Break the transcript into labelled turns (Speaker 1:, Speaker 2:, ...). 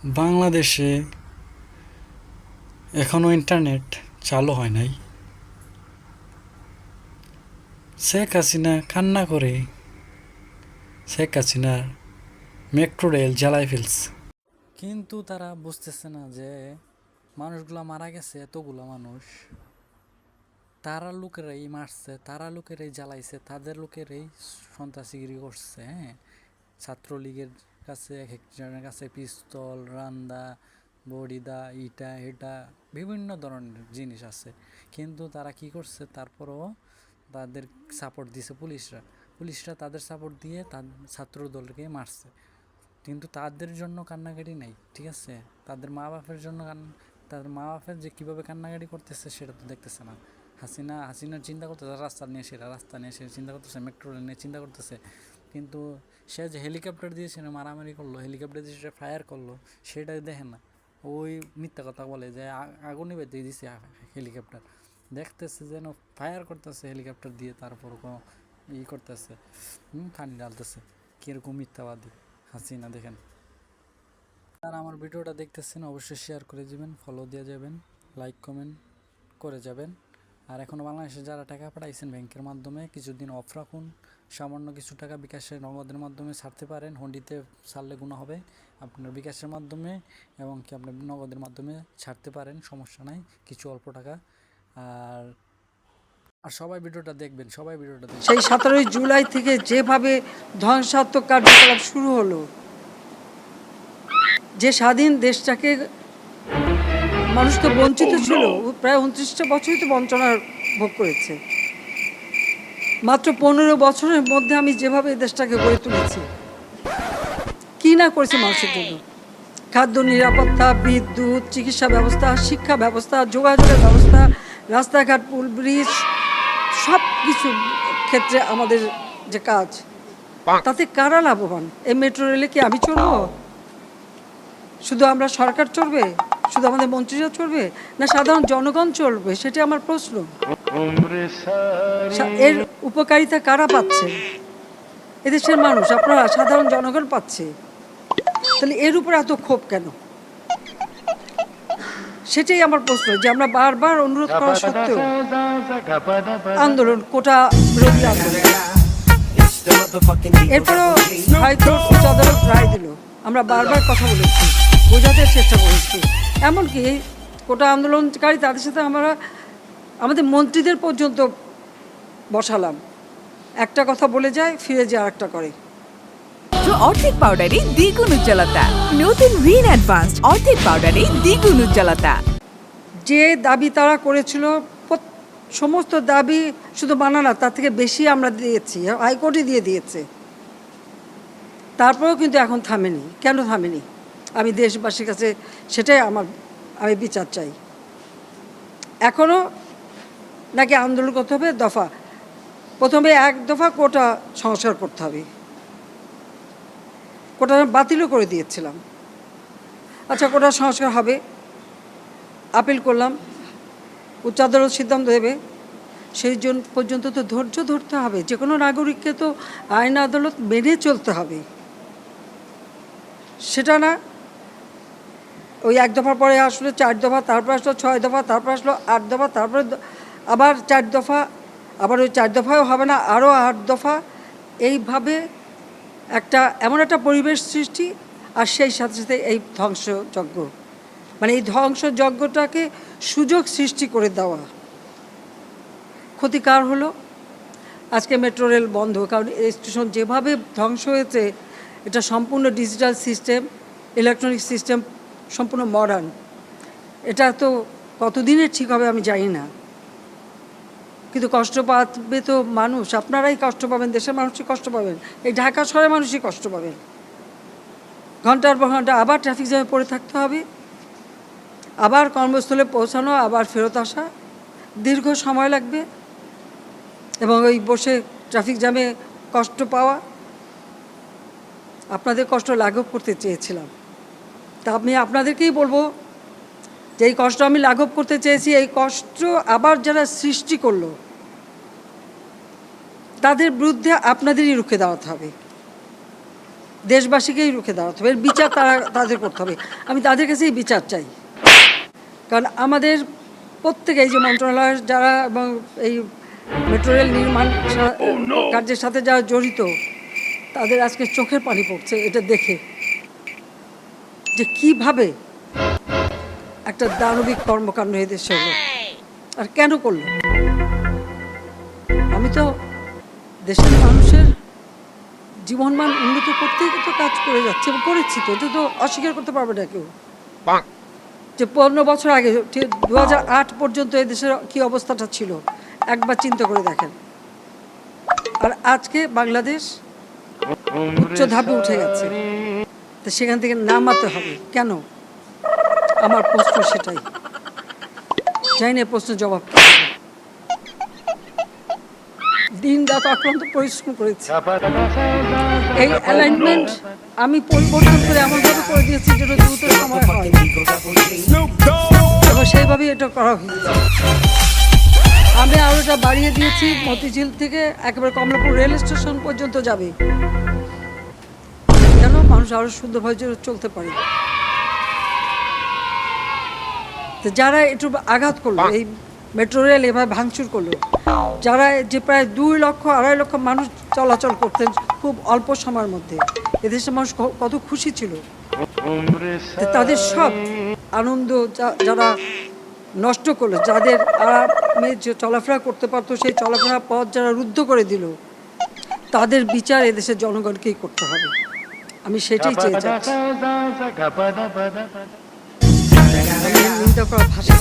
Speaker 1: বাংলাদেশে এখনও ইন্টারনেট চালু হয় নাই। শেখ হাসিনা কান্না করে শেখ হাসিনার মেট্রো রেল জ্বালায় ফেলছে, কিন্তু তারা বুঝতেছে না যে মানুষগুলা মারা গেছে। এতগুলা মানুষ, তারা লোকেরাই মারছে, তারা লোকেরাই জ্বালাইছে, তাদের লোকেরাই সন্ত্রাসীগিরি করছে। হ্যাঁ, ছাত্রলীগের কাছে এক একজনের কাছে পিস্তল, রান্দা, বড়িদা, ইটা এটা বিভিন্ন ধরনের জিনিস আছে, কিন্তু তারা কি করছে? তারপরও তাদের সাপোর্ট দিছে পুলিশরা তাদের সাপোর্ট দিয়ে ছাত্র দলকে মারছে। কিন্তু তাদের জন্য কান্নাকাটি নাই, ঠিক আছে? তাদের মা বাপের জন্য তাদের মা বাপের যে কীভাবে কান্নাকাটি করতেছে সেটা তো দেখতেছে না। হাসিনার চিন্তা করতেছে রাস্তা নিয়ে সে চিন্তা করতেছে, মেট্রো রেল নিয়ে চিন্তা করতেছে। কিন্তু সে যে হেলিকপ্টার দিয়ে সে মারামারি করলো, হেলিকপ্টার দিয়ে সে ফায়ার করলো, সেটা দেখে না। ওই মিথ্যা কথা বলে যে আগুনই বেঁধে দিয়েছে হেলিকপ্টার। দেখতেছে যেন ফায়ার করতেছে হেলিকপ্টার দিয়ে, তারপর কোনো করতেছে, পানি ডালতেছে। কীরকম মিথ্যাবাদী হাসিনা দেখেন। আর আমার ভিডিওটা দেখতেছেন, অবশ্যই শেয়ার করে যাবেন, ফলো দিয়ে যাবেন, লাইক কমেন্ট করে যাবেন। আর এখনও বাংলাদেশে যারা টাকা পাঠাইছেন ব্যাংকের মাধ্যমে, কিছুদিন অফ রাখুন। সামান্য কিছু টাকা বিকাশের নগদের মাধ্যমে ছাড়তে পারেন, হুন্ডিতে ছাড়লে গুণ হবে। আপনার বিকাশের মাধ্যমে এবং কি আপনার নগদের মাধ্যমে ছাড়তে পারেন, সমস্যা নাই, কিছু অল্প টাকা। আর আর সবাই ভিডিওটা দেখবেন।
Speaker 2: সেই 17 জুলাই থেকে যেভাবে ধ্বংসাত্মক কার্যকলাপ শুরু হলো, যে স্বাধীন দেশটাকে মানুষ তো বঞ্চিত ছিল, প্রায় 29টা বছরই তো বঞ্চনার ভোগ করেছে। মাত্র 15 বছরের মধ্যে আমি যেভাবে দেশটাকে গড়ে তুলেছি, কি না করেছি মানুষের জন্য। খাদ্য নিরাপত্তা, বিদ্যুৎ, চিকিৎসা ব্যবস্থা, শিক্ষা ব্যবস্থা, যোগাযোগের ব্যবস্থা, রাস্তাঘাট, পুল ব্রিজ, সব কিছু ক্ষেত্রে আমাদের যে কাজ, তাতে কারা লাভবান? এই মেট্রো রেলে কি আমি চড়বো? শুধু আমরা সরকার চড়বে? শুধু আমাদের মন্ত্রীরা চড়বে? না সাধারণ জনগণ চলবে? সেটা আমার প্রশ্ন। এর উপকারিতা কারা পাচ্ছে? এদেশের মানুষ, আপনারা, সাধারণ জনগণ পাচ্ছে। তাহলে এর উপর এত ক্ষোভ কেন? সেটাই আমার প্রশ্ন, যে আমরা বারবার অনুরোধ করা সত্ত্বেও আন্দোলন, কোটা বিরোধী আন্দোলন, এরপরেও হাইকোর্ট উচ্চ আদালত রায় দিল। আমরা বারবার কথা বলেছি, বোঝাতে চেষ্টা করেছি, এমনকি কোটা আন্দোলনকারী তাদের সাথে আমরা আমাদের মন্ত্রীদের পর্যন্ত বসালাম। একটা কথা বলে যায়, ফিরে যায় আরেকটা করে।
Speaker 3: অর্ধেক পাউডারে দ্বিগুণ উজ্জ্বলতা, নতুন রিন অ্যাডভান্সড অর্ধেক পাউডারে দ্বিগুণ উজ্জ্বলতা।
Speaker 2: যে দাবি তারা করেছিল, সমস্ত দাবি শুধু মানা না, তার থেকে বেশি আমরা দিয়েছি, হাইকোর্টই দিয়ে দিয়েছে। তারপরেও কিন্তু এখন থামেনি। কেন থামেনি? আমি দেশবাসীর কাছে সেটাই আমি বিচার চাই। এখনও নাকি আন্দোলন করতে হবে, দফা প্রথমে এক দফা কোটা সংস্কার করতে হবে। কোটা বাতিলও করে দিয়েছিলাম। আচ্ছা, কোটা সংস্কার হবে, আপিল করলাম, উচ্চ আদালত সিদ্ধান্ত দেবে, সেই জন্য পর্যন্ত তো ধৈর্য ধরতে হবে। যে কোনো নাগরিককে তো আইন আদালত মেনে চলতে হবে। সেটা না, ওই এক দফার পরে আসলো 4 দফা, তারপর আসলো 6 দফা, তারপর আসলো 8 দফা, তারপরে আবার 4 দফা, আবার ওই 4 দফাও হবে না, আরও 8 দফা। এইভাবে এমন একটা পরিবেশ সৃষ্টি, আর সেই সাথে সাথে এই ধ্বংসযজ্ঞ, মানে এই ধ্বংসযজ্ঞটাকে সুযোগ সৃষ্টি করে দেওয়া। ক্ষতিকার হলো আজকে মেট্রো রেল বন্ধ, কারণ এই স্টেশন যেভাবে ধ্বংস হয়েছে, এটা সম্পূর্ণ ডিজিটাল সিস্টেম, ইলেকট্রনিক সিস্টেম, সম্পূর্ণ মডার্ন। এটা তো কতদিনের ঠিক হবে আমি জানি না, কিন্তু কষ্ট পাবে তো মানুষ। আপনারাই কষ্ট পাবেন, দেশের মানুষই কষ্ট পাবেন, এই ঢাকা শহরের মানুষই কষ্ট পাবেন। ঘন্টার পর ঘন্টা আবার ট্রাফিক জ্যামে পড়ে থাকতে হবে, আবার কর্মস্থলে পৌঁছানো, আবার ফেরত আসা, দীর্ঘ সময় লাগবে, এবং ওই বসে ট্রাফিক জ্যামে কষ্ট পাওয়া। আপনাদের কষ্ট লাঘব করতে চেয়েছিলাম, তা আমি আপনাদেরকেই বলবো যে এই কষ্ট আমি লাঘব করতে চেয়েছি। এই কষ্ট আবার যারা সৃষ্টি করলো, তাদের বিরুদ্ধে আপনাদেরই রুখে দাঁড়াতে হবে। দেশবাসীকেই রুখে দাঁড়াতে হবে, এর বিচার তাদের করতে হবে। আমি তাদের কাছেই বিচার চাই, কারণ আমাদের প্রত্যেকে এই যে মন্ত্রণালয়ের যারা এবং এই মেট্রো রেল নির্মাণ কার্যের সাথে যারা জড়িত, তাদের আজকে চোখের পানি পড়ছে এটা দেখে, যে কিভাবে একটা দানবিক কর্মকাণ্ড এদেশে হলো আর কেন করলো। আমি তো দেশের মানুষের জীবনমান উন্নত করতেই তো কাজ করে যাচ্ছি এবং করেছি, তো এটা তো অস্বীকার করতে পারবে না কেউ। যে 15 বছর আগে 2008 পর্যন্ত এই দেশের কি অবস্থাটা ছিল একবার চিন্তা করে দেখেন, আর আজকে বাংলাদেশ উচ্চ ধাপে উঠে গেছে, তো সেখান থেকে নামাতে হবে কেন? আমার প্রশ্ন সেটাই, জানি না প্রশ্নের জবাব কি হবে। দিন রাত অক্লান্ত পরিশ্রম করেছি, এই অ্যালাইনমেন্ট আমি পরিবর্তন করে এমনভাবে করে দিয়েছি যেন দ্রুত সময় হয় এবং সেইভাবেই এটা করা হয়েছে। আমি আরও এটা বাড়িয়ে দিয়েছি, মতিঝিল থেকে একেবারে কমলাপুর রেল স্টেশন পর্যন্ত যাবে, যেন মানুষ আরও সুন্দরভাবে চলতে পারে। তো যারা একটু আঘাত করলো, এই মেট্রো রেল এভাবে ভাঙচুর করলো, যারা যে প্রায় 2 লক্ষ 2.5 লক্ষ মানুষ চলাচল করতেন খুব অল্প সময়ের মধ্যে, এদেশের মানুষ কত খুশি ছিল, তাদের সব আনন্দ যারা নষ্ট করলো, যাদের আরামে যে চলাফেরা করতে পারতো সেই চলাফেরা পথ যারা রুদ্ধ করে দিল, তাদের বিচার এদেশের জনগণকেই করতে হবে। আমি সেটাই চেয়ে যাচ্ছি। নিন্দা করা ভাষা।